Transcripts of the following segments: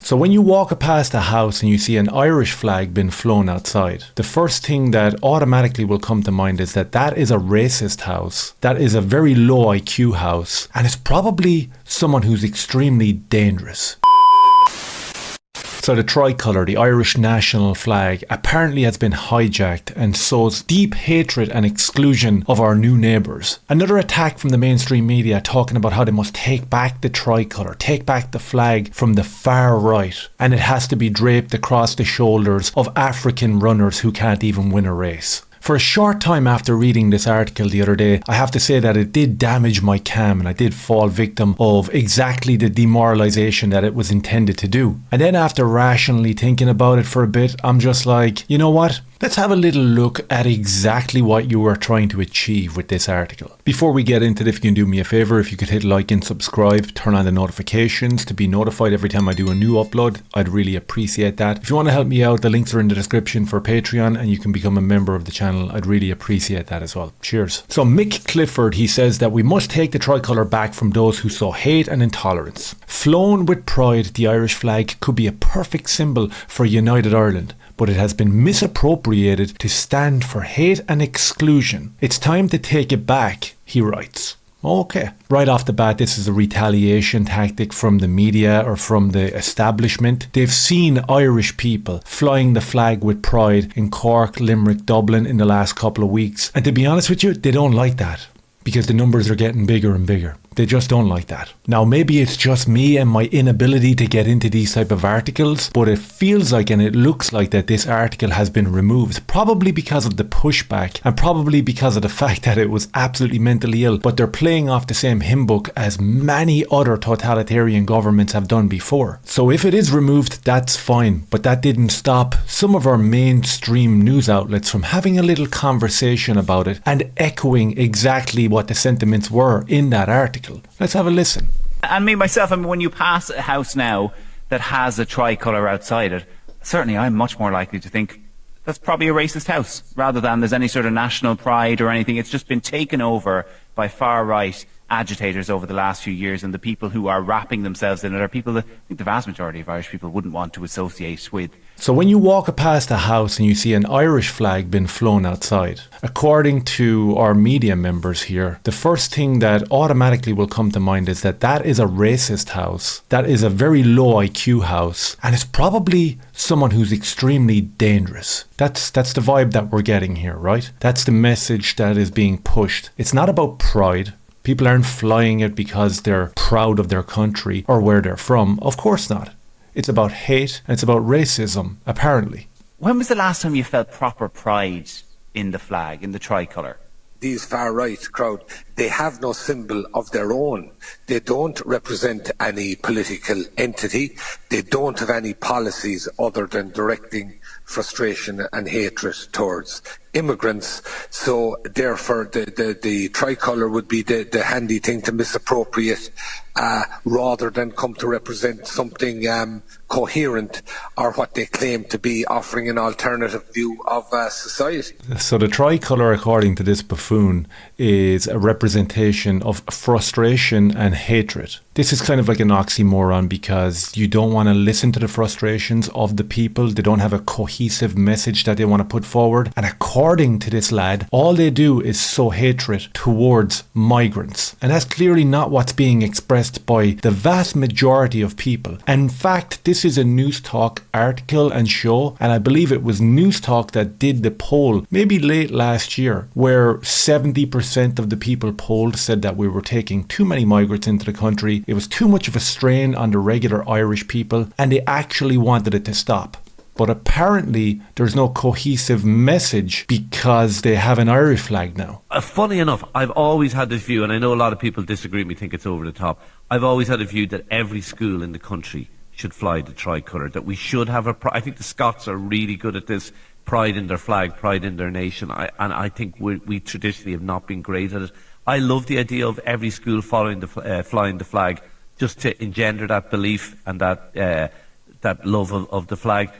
So when you walk past a house and you see an Irish flag being flown outside, the first thing that automatically will come to mind is that that is a racist house. That is a very low IQ house. And it's probably someone who's extremely dangerous. So the tricolour, the Irish national flag, apparently has been hijacked and sows deep hatred and exclusion of our new neighbours. Another attack from the mainstream media talking about how they must take back the tricolour, take back the flag from the far right, and it has to be draped across the shoulders of African runners who can't even win a race. For a short time after reading this article the other day, I have to say that it did damage my calm and I did fall victim of exactly the demoralisation that it was intended to do. And then after rationally thinking about it for a bit, I'm just like, you know what? Let's have a little look at exactly what you were trying to achieve with this article. Before we get into it, if you can do me a favour, if you could hit like and subscribe, turn on the notifications to be notified every time I do a new upload, I'd really appreciate that. If you want to help me out, the links are in the description for Patreon and you can become a member of the channel. I'd really appreciate that as well. Cheers. So Mick Clifford, he says that we must take the tricolour back from those who sow hate and intolerance. Flown with pride, the Irish flag could be a perfect symbol for United Ireland, but it has been misappropriated to stand for hate and exclusion. It's time to take it back, he writes. Okay. Right off the bat, this is a retaliation tactic from the media or from the establishment. They've seen Irish people flying the flag with pride in Cork, Limerick, Dublin in the last couple of weeks. And to be honest with you, they don't like that because the numbers are getting bigger and bigger. They just don't like that. Now, maybe it's just me and my inability to get into these type of articles, but it feels like and it looks like that this article has been removed, probably because of the pushback and probably because of the fact that it was absolutely mentally ill, but they're playing off the same hymn book as many other totalitarian governments have done before. So if it is removed, that's fine, but that didn't stop some of our mainstream news outlets from having a little conversation about it and echoing exactly what the sentiments were in that article. Let's have a listen. And me, myself, I mean, when you pass a house now that has a tricolour outside it, certainly I'm much more likely to think that's probably a racist house, rather than there's any sort of national pride or anything. It's just been taken over by far-right agitators over the last few years, and the people who are wrapping themselves in it are people that I think the vast majority of Irish people wouldn't want to associate with. So when you walk past a house and you see an Irish flag being flown outside, according to our media members here, the first thing that automatically will come to mind is that that is a racist house. That is a very low IQ house, and it's probably someone who's extremely dangerous. That's the vibe that we're getting here, right? That's the message that is being pushed. It's not about pride. People aren't flying it because they're proud of their country or where they're from. Of course not. It's about hate and it's about racism, apparently. When was the last time you felt proper pride in the flag, in the tricolour? These far-right crowd, they have no symbol of their own. They don't represent any political entity. They don't have any policies other than directing frustration and hatred towards immigrants. So therefore the tricolour would be the handy thing to misappropriate rather than come to represent something coherent or what they claim to be, offering an alternative view of society. So the tricolour, according to this buffoon, is a representation of frustration and hatred. This is kind of like an oxymoron because you don't want to listen to the frustrations of the people. They don't have a cohesive message that they want to put forward. And according to this lad, all they do is sow hatred towards migrants. And that's clearly not what's being expressed by the vast majority of people. And in fact, this is a News Talk article and show, and I believe it was News Talk that did the poll maybe late last year, where 70% of the people polled said that we were taking too many migrants into the country. It was too much of a strain on the regular Irish people, and they actually wanted it to stop. But apparently there's no cohesive message because they have an Irish flag now. Funny enough, I've always had this view, and I know a lot of people disagree with me, think it's over the top. I've always had a view that every school in the country should fly the tricolour, that we should have I think the Scots are really good at this, pride in their flag, pride in their nation, and I think we traditionally have not been great at it. I love the idea of every school flying the flag, just to engender that belief and that love of the flag.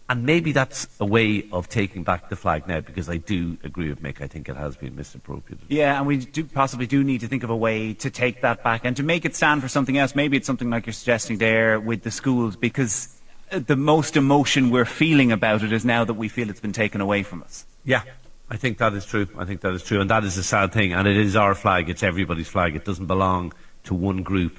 And maybe that's a way of taking back the flag now, because I do agree with Mick. I think it has been misappropriated. Yeah, and we possibly need to think of a way to take that back and to make it stand for something else. Maybe it's something like you're suggesting there with the schools, because the most emotion we're feeling about it is now that we feel it's been taken away from us. Yeah, I think that is true. And that is a sad thing. And it is our flag. It's everybody's flag. It doesn't belong to one group.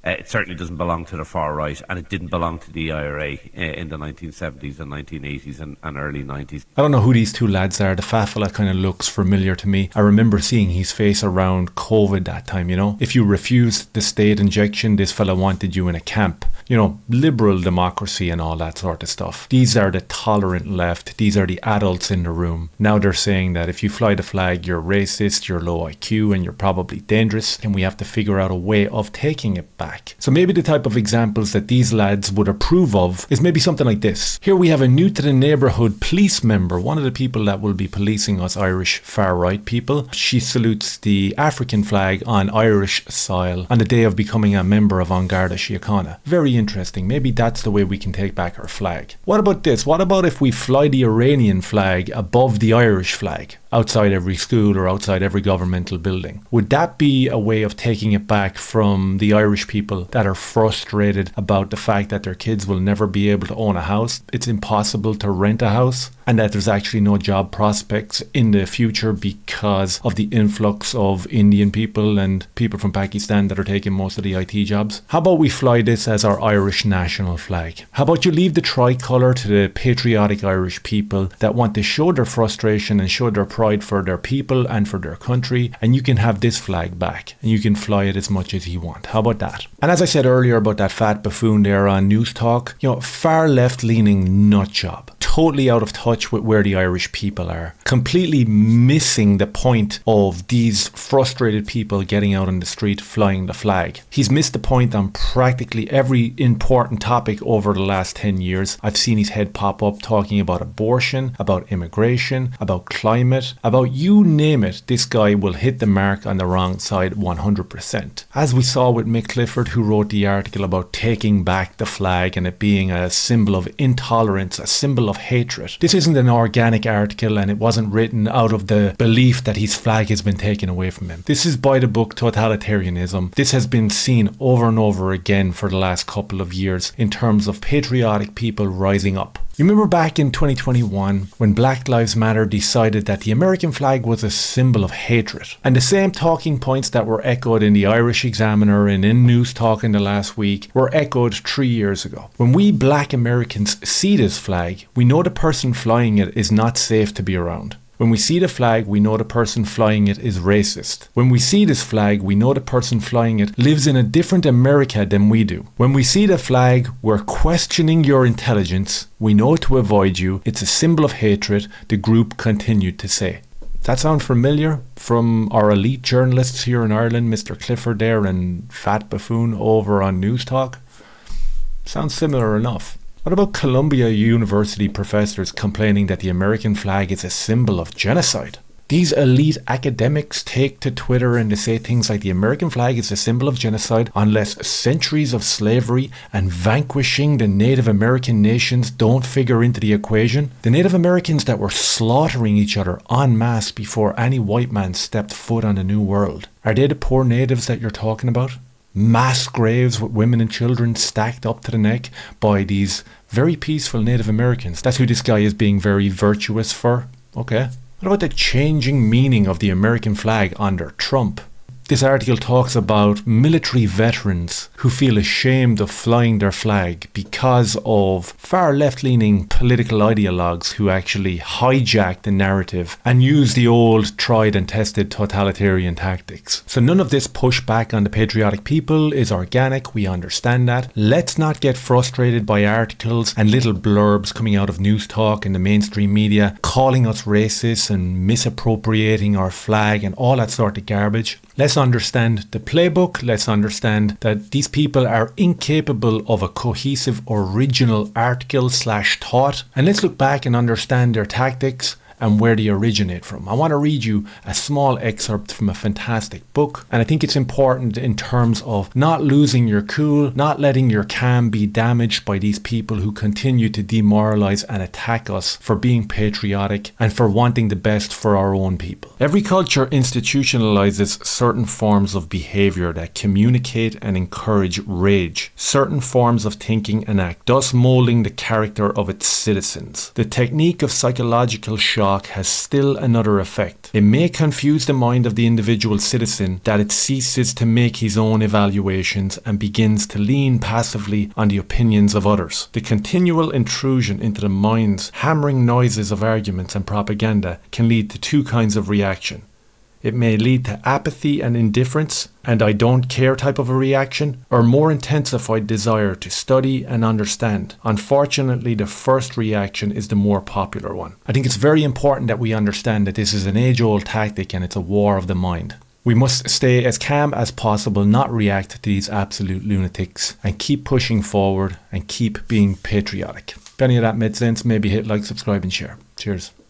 It certainly doesn't belong to the far right, and it didn't belong to the IRA in the 1970s and 1980s and early 90s. I don't know who these two lads are. The fat fella kind of looks familiar to me. I remember seeing his face around COVID that time, you know. If you refused the state injection, this fella wanted you in a camp. You know, liberal democracy and all that sort of stuff. These are the tolerant left. These are the adults in the room. Now they're saying that if you fly the flag, you're racist, you're low IQ, and you're probably dangerous, and we have to figure out a way of taking it back. So maybe the type of examples that these lads would approve of is maybe something like this. Here we have a new to the neighbourhood police member, one of the people that will be policing us Irish far-right people. She salutes the African flag on Irish soil on the day of becoming a member of An Garda Síochána. Very interesting. Maybe that's the way we can take back our flag. What about this? What about if we fly the Iranian flag above the Irish flag outside every school or outside every governmental building? Would that be a way of taking it back from the Irish people that are frustrated about the fact that their kids will never be able to own a house? It's impossible to rent a house, and that there's actually no job prospects in the future because of the influx of Indian people and people from Pakistan that are taking most of the IT jobs. How about we fly this as our Irish national flag? How about you leave the tricolour to the patriotic Irish people that want to show their frustration and show their pride for their people and for their country, and you can have this flag back and you can fly it as much as you want. How about that? And as I said earlier about that fat buffoon there on News Talk, you know, far left leaning nut job. Totally out of touch with where the Irish people are. Completely missing the point of these frustrated people getting out on the street flying the flag. He's missed the point on practically every important topic over the last 10 years. I've seen his head pop up talking about abortion, about immigration, about climate, about you name it. This guy will hit the mark on the wrong side 100%. As we saw with Mick Clifford, who wrote the article about taking back the flag and it being a symbol of intolerance, a symbol of hatred. This isn't an organic article, and it wasn't written out of the belief that his flag has been taken away from him. This is by the book Totalitarianism. This has been seen over and over again for the last couple of years in terms of patriotic people rising up. You remember back in 2021 when Black Lives Matter decided that the American flag was a symbol of hatred, and the same talking points that were echoed in the Irish Examiner and in News Talk in the last week were echoed 3 years ago. When we Black Americans see this flag, we know the person flying it is not safe to be around. When we see the flag, we know the person flying it is racist. When we see this flag, we know the person flying it lives in a different America than we do. When we see the flag, we're questioning your intelligence. We know to avoid you. It's a symbol of hatred, the group continued to say. That sound familiar from our elite journalists here in Ireland, Mr. Clifford there and Fat Buffoon over on News Talk? Sounds similar enough. What about Columbia University professors complaining that the American flag is a symbol of genocide? These elite academics take to Twitter and they say things like the American flag is a symbol of genocide unless centuries of slavery and vanquishing the Native American nations don't figure into the equation. The Native Americans that were slaughtering each other en masse before any white man stepped foot on the New World. Are they the poor natives that you're talking about? Mass graves with women and children stacked up to the neck by these very peaceful Native Americans. That's who this guy is being very virtuous for. Okay. What about the changing meaning of the American flag under Trump? This article talks about military veterans who feel ashamed of flying their flag because of far left-leaning political ideologues who actually hijack the narrative and use the old tried and tested totalitarian tactics. So none of this pushback on the patriotic people is organic, we understand that. Let's not get frustrated by articles and little blurbs coming out of News Talk and the mainstream media calling us racist and misappropriating our flag and all that sort of garbage. Let's understand the playbook. Let's understand that these people are incapable of a cohesive original article / thought. And let's look back and understand their tactics and where they originate from. I want to read you a small excerpt from a fantastic book, and I think it's important in terms of not losing your cool, not letting your calm be damaged by these people who continue to demoralize and attack us for being patriotic and for wanting the best for our own people. Every culture institutionalizes certain forms of behavior that communicate and encourage rage, certain forms of thinking and act, thus molding the character of its citizens. The technique of psychological shock has still another effect. It may confuse the mind of the individual citizen that it ceases to make his own evaluations and begins to lean passively on the opinions of others. The continual intrusion into the mind's hammering noises of arguments and propaganda can lead to two kinds of reaction. It may lead to apathy and indifference, and I don't care type of a reaction, or more intensified desire to study and understand. Unfortunately, the first reaction is the more popular one. I think it's very important that we understand that this is an age-old tactic and it's a war of the mind. We must stay as calm as possible, not react to these absolute lunatics, and keep pushing forward and keep being patriotic. If any of that made sense, maybe hit like, subscribe and share. Cheers.